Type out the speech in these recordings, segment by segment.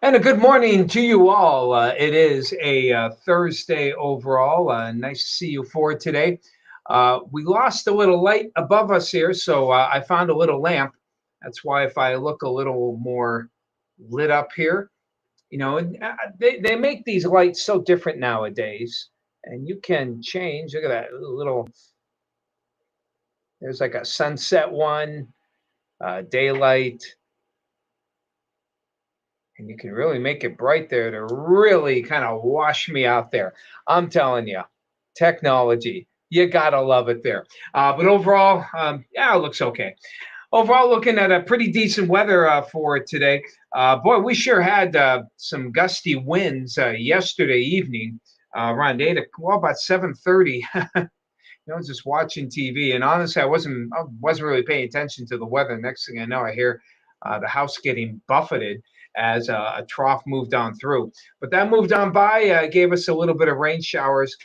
And a good morning to you all. It is a Thursday overall. Nice to see you for today. We lost a little light above us here, so I found a little lamp. That's why if I look a little more lit up here, they make these lights so different nowadays. And you can change. Look at that little, there's like a sunset one, daylight, and you can really make it bright there to really kind of wash me out there. I'm telling you, technology, you gotta love it there. But overall, yeah, it looks okay. Overall, looking at a pretty decent weather for today. Boy, we sure had some gusty winds yesterday evening around well, about 7:30. Just watching TV, and honestly, I wasn't really paying attention to the weather. Next thing I know, I hear the house getting buffeted as a trough moved on through. But that moved on by, gave us a little bit of rain showers,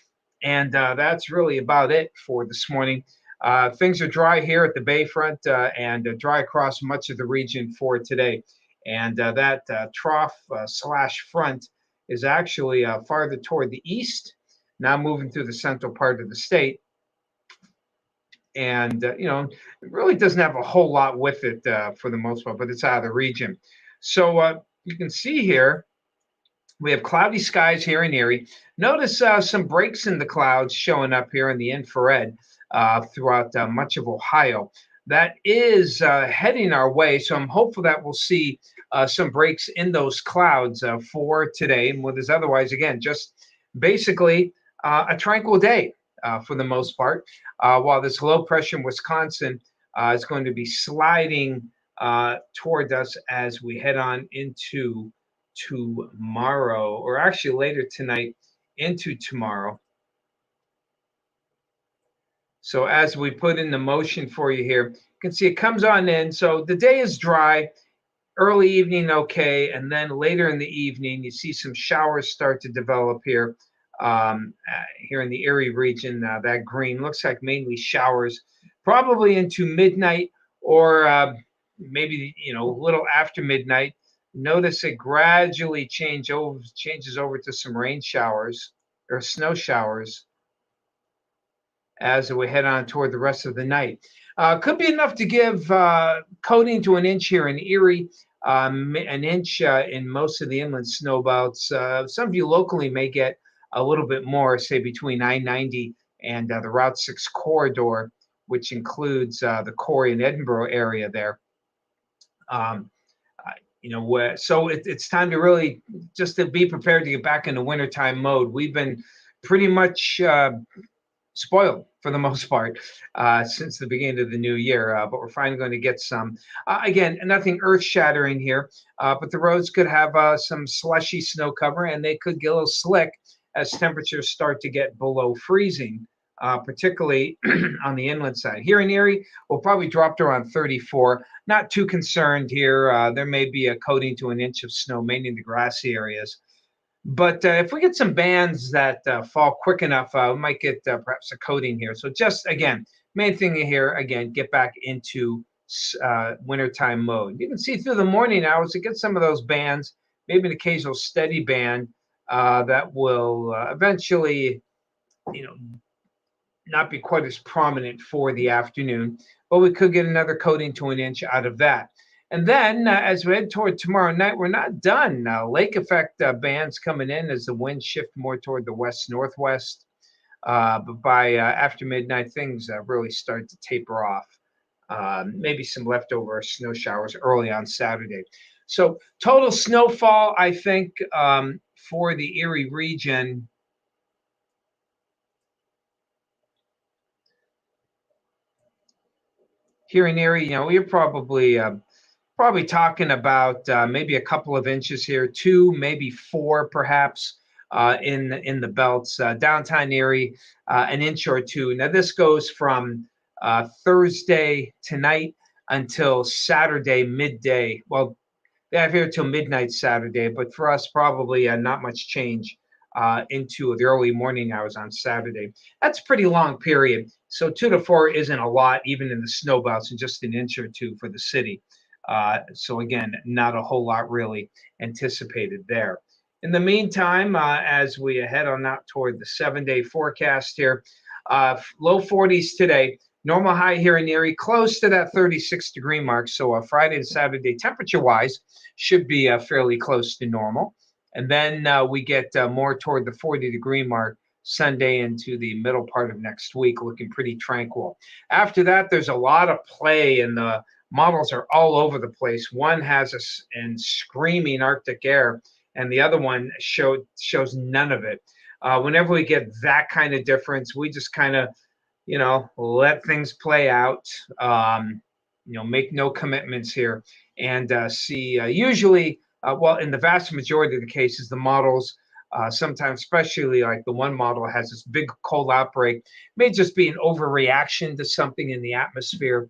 and that's really about it for this morning. Things are dry here at the Bayfront and dry across much of the region for today. And that trough slash front is actually farther toward the east, now moving through the central part of the state, and it really doesn't have a whole lot with it for the most part, but it's out of the region. So you can see here we have cloudy skies here in Erie. Notice some breaks in the clouds showing up here in the infrared throughout much of Ohio. That is heading our way, so I'm hopeful that we'll see some breaks in those clouds for today, and what is otherwise, again, just basically a tranquil day for the most part. While this low pressure in Wisconsin is going to be sliding toward us as we head on into tomorrow, or actually later tonight into tomorrow. So as we put in the motion for you here, you can see it comes on in. So the day is dry, early evening okay, and then later in the evening you see some showers start to develop here. Here in the Erie region, that green looks like mainly showers, probably into midnight or maybe a little after midnight. Notice it gradually changes over to some rain showers or snow showers as we head on toward the rest of the night. Could be enough to give coating to an inch here in Erie, an inch in most of the inland snow belts. Some of you locally may get a little bit more, say between I-90 and the Route 6 corridor, which includes the Corey and Edinburgh area there. So it's time to really just to be prepared to get back into wintertime mode. We've been pretty much spoiled for the most part since the beginning of the new year, but we're finally going to get some. Again, nothing earth-shattering here, but the roads could have some slushy snow cover, and they could get a little slick as temperatures start to get below freezing, particularly on the inland side. Here in Erie, we'll probably drop to around 34. Not too concerned here. There may be a coating to an inch of snow, mainly in the grassy areas. But if we get some bands that fall quick enough, we might get perhaps a coating here. So just, again, main thing here, again, get back into wintertime mode. You can see through the morning hours to get some of those bands, maybe an occasional steady band that will eventually, not be quite as prominent for the afternoon, but we could get another coating to an inch out of that. And then as we head toward tomorrow night, we're not done. Lake effect bands coming in as the winds shift more toward the west-northwest. But by after midnight, things really start to taper off. Maybe some leftover snow showers early on Saturday. So total snowfall, I think, for the Erie region, here in Erie, we're probably talking about maybe a couple of inches here, 2, maybe 4, perhaps in the belts. Downtown Erie, an inch or 2. Now this goes from Thursday tonight until Saturday midday. Well, they have here till midnight Saturday, but for us, probably not much change into the early morning hours on Saturday. That's a pretty long period. So 2 to 4 isn't a lot, even in the snow belts, and just an inch or 2 for the city. So again, not a whole lot really anticipated there. In the meantime, as we head on out toward the 7-day forecast here, low 40s today. Normal high here in Erie, close to that 36-degree mark. So Friday and Saturday, temperature-wise, should be fairly close to normal. And then we get more toward the 40-degree mark Sunday into the middle part of next week, looking pretty tranquil. After that, there's a lot of play, and the models are all over the place. One has us in screaming Arctic air, and the other one shows none of it. Whenever we get that kind of difference, we just kind of, let things play out. Make no commitments here, and see. Usually, well, in the vast majority of the cases, the models. Sometimes, especially like the one model has this big cold outbreak, may just be an overreaction to something in the atmosphere.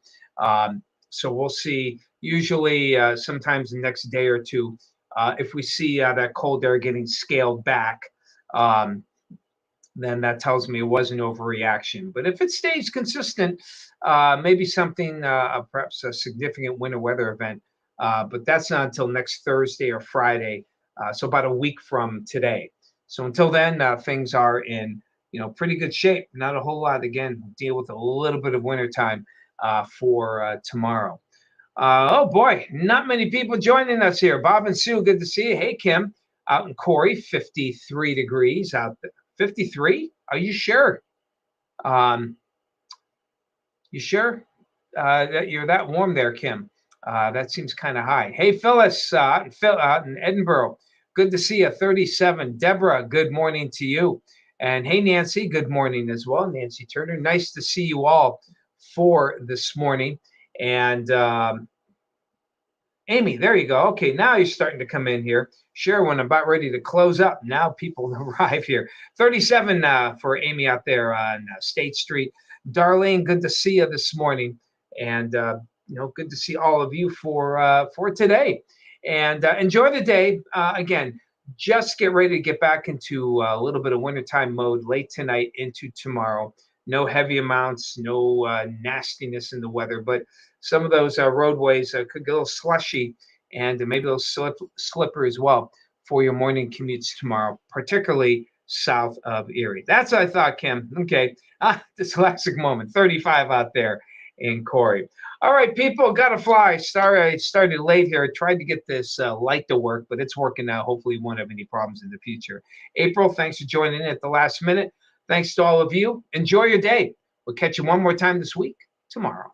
So we'll see. Usually, sometimes the next day or two, if we see that cold air getting scaled back, then that tells me it was an overreaction. But if it stays consistent, maybe something, perhaps a significant winter weather event. But that's not until next Thursday or Friday, so about a week from today. So until then, things are in pretty good shape. Not a whole lot. Again, deal with a little bit of winter time for tomorrow. Oh boy, not many people joining us here. Bob and Sue, good to see you. Hey, Kim, out in Corey, 53 degrees out there. 53? Are you sure? You sure that you're that warm there, Kim? That seems kind of high. Hey, Phyllis, Phil out in Edinburgh. Good to see you. 37. Deborah, good morning to you. And hey, Nancy, good morning as well. Nancy Turner, nice to see you all for this morning. And Amy, there you go. Okay, now you're starting to come in here. Sure, when I'm about ready to close up, now people arrive here. 37 for Amy out there on State Street. Darlene, good to see you this morning. And, good to see all of you for today. And enjoy the day. Again, just get ready to get back into a little bit of wintertime mode late tonight into tomorrow. No heavy amounts, no nastiness in the weather, but some of those roadways could get a little slushy and maybe a little slippery as well for your morning commutes tomorrow, particularly south of Erie. That's what I thought, Kim. Okay. This classic moment, 35 out there in Corey. All right, people, got to fly. Sorry, I started late here. I tried to get this light to work, but it's working now. Hopefully, we won't have any problems in the future. April, thanks for joining in at the last minute. Thanks to all of you. Enjoy your day. We'll catch you one more time this week tomorrow.